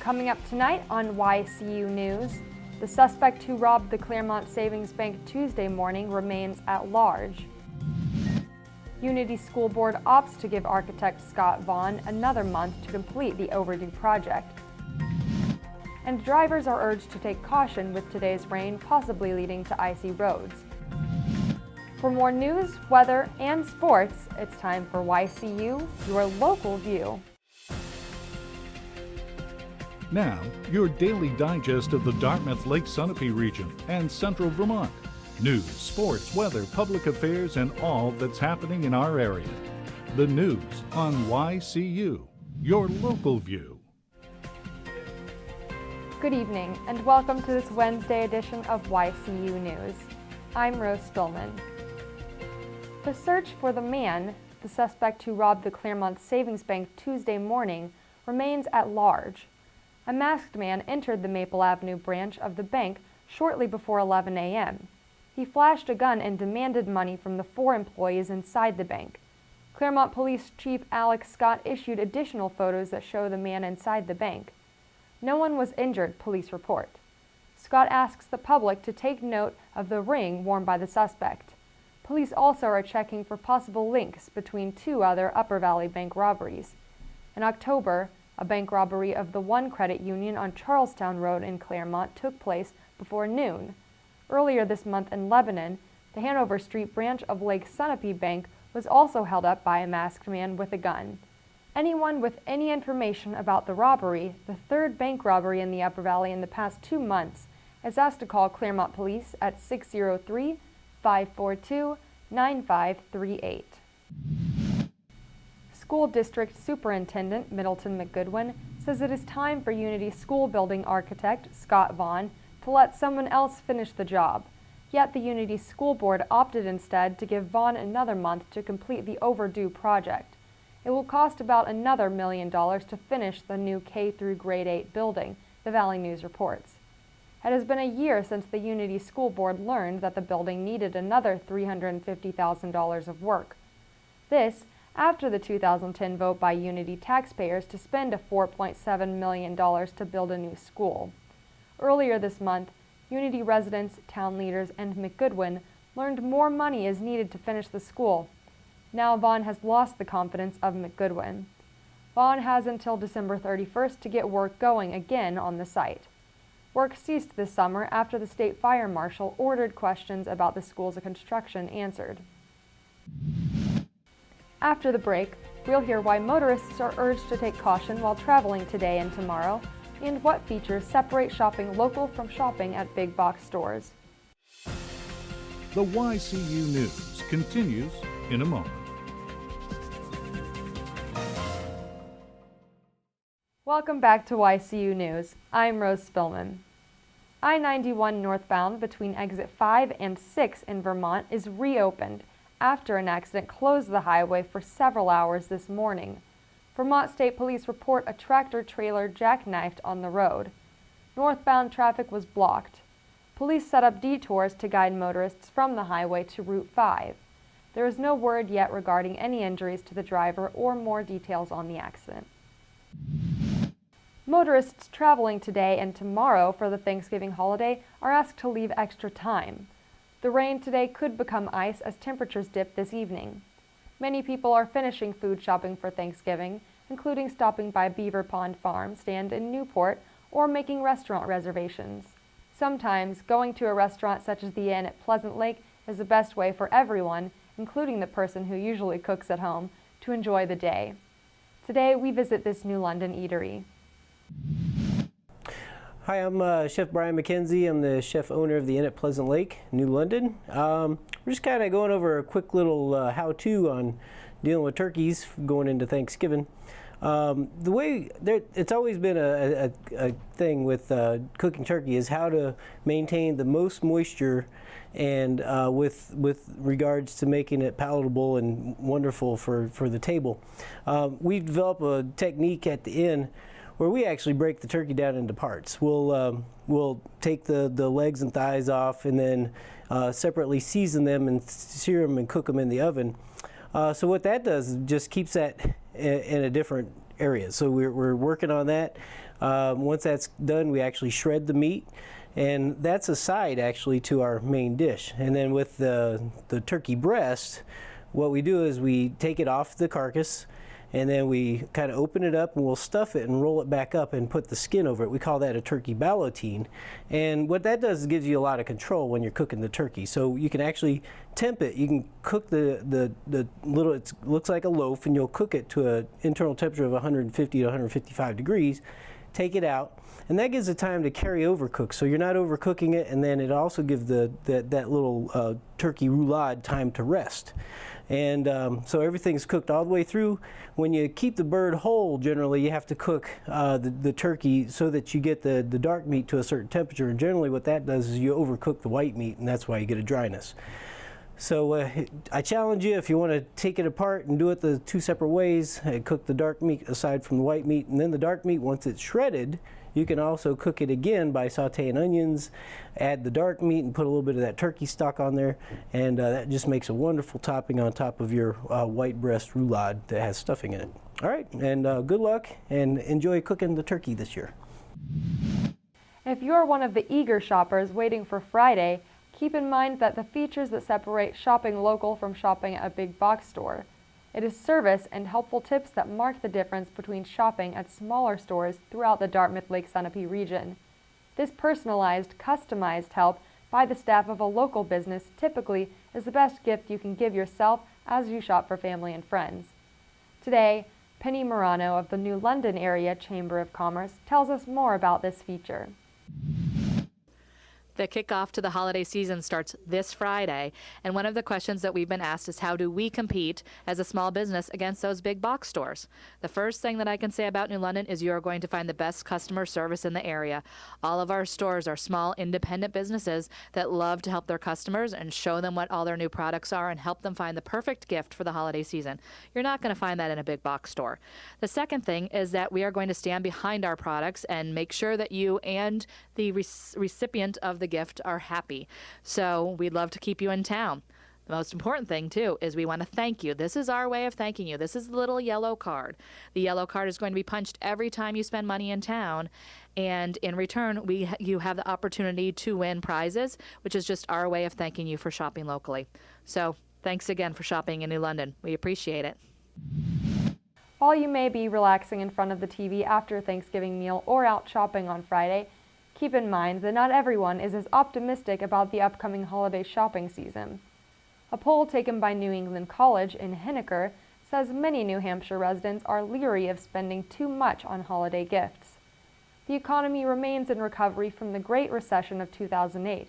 Coming up tonight on YCU News, the suspect who robbed the Claremont Savings Bank Tuesday morning remains at large. Unity School Board opts to give architect Scott Vaughn another month to complete the overdue project. And drivers are urged to take caution with today's rain possibly leading to icy roads. For more news, weather, and sports, it's time for YCU, your local view. Now, your daily digest of the Dartmouth-Lake-Sunapee region and central Vermont. News, sports, weather, public affairs, and all that's happening in our area. The news on YCU, your local view. Good evening, and welcome to this Wednesday edition of YCU News. I'm Rose Spillman. The search for the man, the suspect who robbed the Claremont Savings Bank Tuesday morning, remains at large. A masked man entered the Maple Avenue branch of the bank shortly before 11 a.m. He flashed a gun and demanded money from the 4 employees inside the bank. Claremont Police Chief Alex Scott issued additional photos that show the man inside the bank. No one was injured, police report. Scott asks the public to take note of the ring worn by the suspect. Police also are checking for possible links between 2 other Upper Valley Bank robberies. In October, a bank robbery of the One Credit Union on Charlestown Road in Claremont took place before noon. Earlier this month in Lebanon, the Hanover Street branch of Lake Sunapee Bank was also held up by a masked man with a gun. Anyone with any information about the robbery, the 3rd bank robbery in the Upper Valley in the past 2 months, is asked to call Claremont Police at 603-542-9538. School District Superintendent Middleton McGoodwin says it is time for Unity School Building architect Scott Vaughn to let someone else finish the job. Yet the Unity School Board opted instead to give Vaughn another month to complete the overdue project. It will cost about another $1 million to finish the new K through grade 8 building, the Valley News reports. It has been a year since the Unity School Board learned that the building needed another $350,000 of work. This after the 2010 vote by Unity taxpayers to spend a $4.7 million to build a new school. Earlier this month, Unity residents, town leaders, and McGoodwin learned more money is needed to finish the school. Now Vaughn has lost the confidence of McGoodwin. Vaughn has until December 31st to get work going again on the site. Work ceased this summer after the state fire marshal ordered questions about the school's construction answered. After the break, we'll hear why motorists are urged to take caution while traveling today and tomorrow, and what features separate shopping local from shopping at big box stores. The YCU News continues in a moment. Welcome back to YCU News. I'm Rose Spillman. I-91 northbound between exit 5 and 6 in Vermont is reopened after an accident closed the highway for several hours this morning. Vermont State Police report a tractor-trailer jackknifed on the road. Northbound traffic was blocked. Police set up detours to guide motorists from the highway to Route 5. There is no word yet regarding any injuries to the driver or more details on the accident. Motorists traveling today and tomorrow for the Thanksgiving holiday are asked to leave extra time. The rain today could become ice as temperatures dip this evening. Many people are finishing food shopping for Thanksgiving, including stopping by Beaver Pond Farm stand in Newport or making restaurant reservations. Sometimes, going to a restaurant such as the Inn at Pleasant Lake is the best way for everyone, including the person who usually cooks at home, to enjoy the day. Today, we visit this New London eatery. Hi, I'm Chef Brian McKenzie. I'm the chef owner of the Inn at Pleasant Lake, New London. We're just kind of going over a quick little how-to on dealing with turkeys going into Thanksgiving. It's always been a thing with cooking turkey is how to maintain the most moisture and with regards to making it palatable and wonderful for the table. We've developed a technique at the inn where we actually break the turkey down into parts. We'll take the legs and thighs off and then separately season them and sear them and cook them in the oven. So what that does is just keeps that in a different area. So we're working on that. Once that's done, we actually shred the meat, and that's a side actually to our main dish. And then with the turkey breast, what we do is we take it off the carcass, and then we kind of open it up and we'll stuff it and roll it back up and put the skin over it. We call that a turkey ballotine. And what that does is gives you a lot of control when you're cooking the turkey. So you can actually temp it. You can cook the little, it looks like a loaf, and you'll cook it to an internal temperature of 150 to 155 degrees. Take it out, and that gives it time to carry over cook, so you're not overcooking it, and then it also gives that little turkey roulade time to rest. And so everything's cooked all the way through. When you keep the bird whole, generally you have to cook the turkey so that you get the dark meat to a certain temperature, and generally what that does is you overcook the white meat, and that's why you get a dryness. So I challenge you, if you want to take it apart and do it the two separate ways, cook the dark meat aside from the white meat, and then the dark meat, once it's shredded, you can also cook it again by sauteing onions, add the dark meat, and put a little bit of that turkey stock on there, and that just makes a wonderful topping on top of your white breast roulade that has stuffing in it. All right, and good luck, and enjoy cooking the turkey this year. If you're one of the eager shoppers waiting for Friday, keep in mind that the features that separate shopping local from shopping at a big box store. It is service and helpful tips that mark the difference between shopping at smaller stores throughout the Dartmouth-Lake Sunapee region. This personalized, customized help by the staff of a local business typically is the best gift you can give yourself as you shop for family and friends. Today, Penny Morano of the New London Area Chamber of Commerce tells us more about this feature. The kickoff to the holiday season starts this Friday, and one of the questions that we've been asked is, how do we compete as a small business against those big box stores? The first thing that I can say about New London is you are going to find the best customer service in the area. All of our stores are small, independent businesses that love to help their customers and show them what all their new products are and help them find the perfect gift for the holiday season. You're not going to find that in a big box store. The second thing is that we are going to stand behind our products and make sure that you and the recipient of the gift are happy. So we'd love to keep you in town. The most important thing, too, is we want to thank you. This is our way of thanking you. This is the little yellow card. The yellow card is going to be punched every time you spend money in town, and in return, you have the opportunity to win prizes, which is just our way of thanking you for shopping locally. So thanks again for shopping in New London. We appreciate it. While you may be relaxing in front of the TV after a Thanksgiving meal or out shopping on Friday, keep in mind that not everyone is as optimistic about the upcoming holiday shopping season. A poll taken by New England College in Henniker says many New Hampshire residents are leery of spending too much on holiday gifts. The economy remains in recovery from the Great Recession of 2008,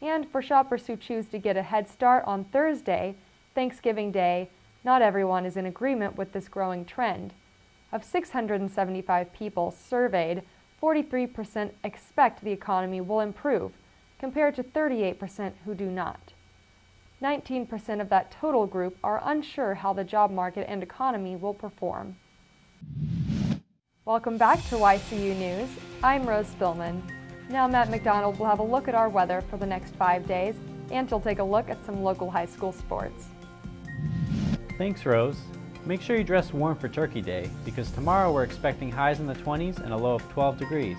and for shoppers who choose to get a head start on Thursday, Thanksgiving Day, not everyone is in agreement with this growing trend. Of 675 people surveyed, 43% expect the economy will improve, compared to 38% who do not. 19% of that total group are unsure how the job market and economy will perform. Welcome back to YCU News. I'm Rose Spillman. Now Matt McDonald will have a look at our weather for the next 5 days, and she'll take a look at some local high school sports. Thanks, Rose. Make sure you dress warm for Turkey Day, because tomorrow we're expecting highs in the 20s and a low of 12 degrees.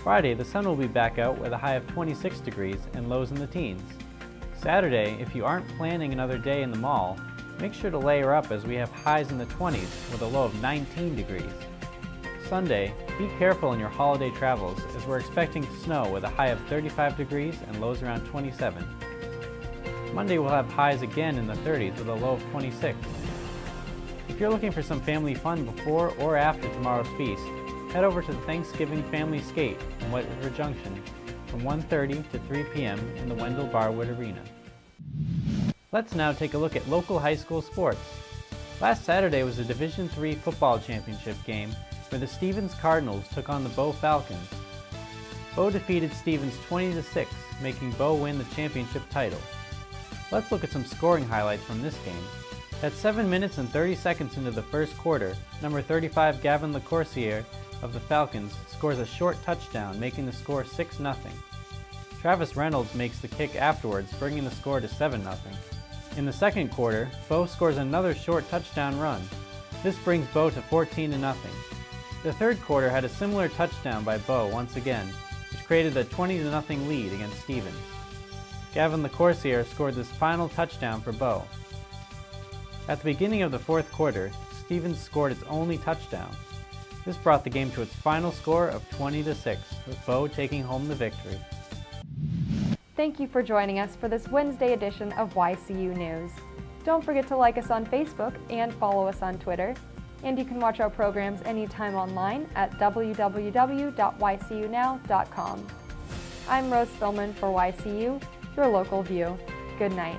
Friday, the sun will be back out with a high of 26 degrees and lows in the teens. Saturday, if you aren't planning another day in the mall, make sure to layer up as we have highs in the 20s with a low of 19 degrees. Sunday, be careful in your holiday travels as we're expecting snow with a high of 35 degrees and lows around 27. Monday we'll have highs again in the 30s with a low of 26. If you're looking for some family fun before or after tomorrow's feast, head over to the Thanksgiving Family Skate in White River Junction from 1:30 to 3 p.m. in the Wendell Barwood Arena. Let's now take a look at local high school sports. Last Saturday was the Division III football championship game where the Stevens Cardinals took on the Bow Falcons. Bow defeated Stevens 20-6, making Bow win the championship title. Let's look at some scoring highlights from this game. At 7 minutes and 30 seconds into the first quarter, number 35 Gavin LaCourciere of the Falcons scores a short touchdown, making the score 6-0. Travis Reynolds makes the kick afterwards, bringing the score to 7-0. In the second quarter, Bow scores another short touchdown run. This brings Bow to 14-0. The third quarter had a similar touchdown by Bo once again, which created a 20-0 lead against Stevens. Gavin LaCourciere scored this final touchdown for Bo. At the beginning of the fourth quarter, Stevens scored its only touchdown. This brought the game to its final score of 20-6, with Bo taking home the victory. Thank you for joining us for this Wednesday edition of YCU News. Don't forget to like us on Facebook and follow us on Twitter. And you can watch our programs anytime online at www.ycunow.com. I'm Rose Spillman for YCU, your local view. Good night.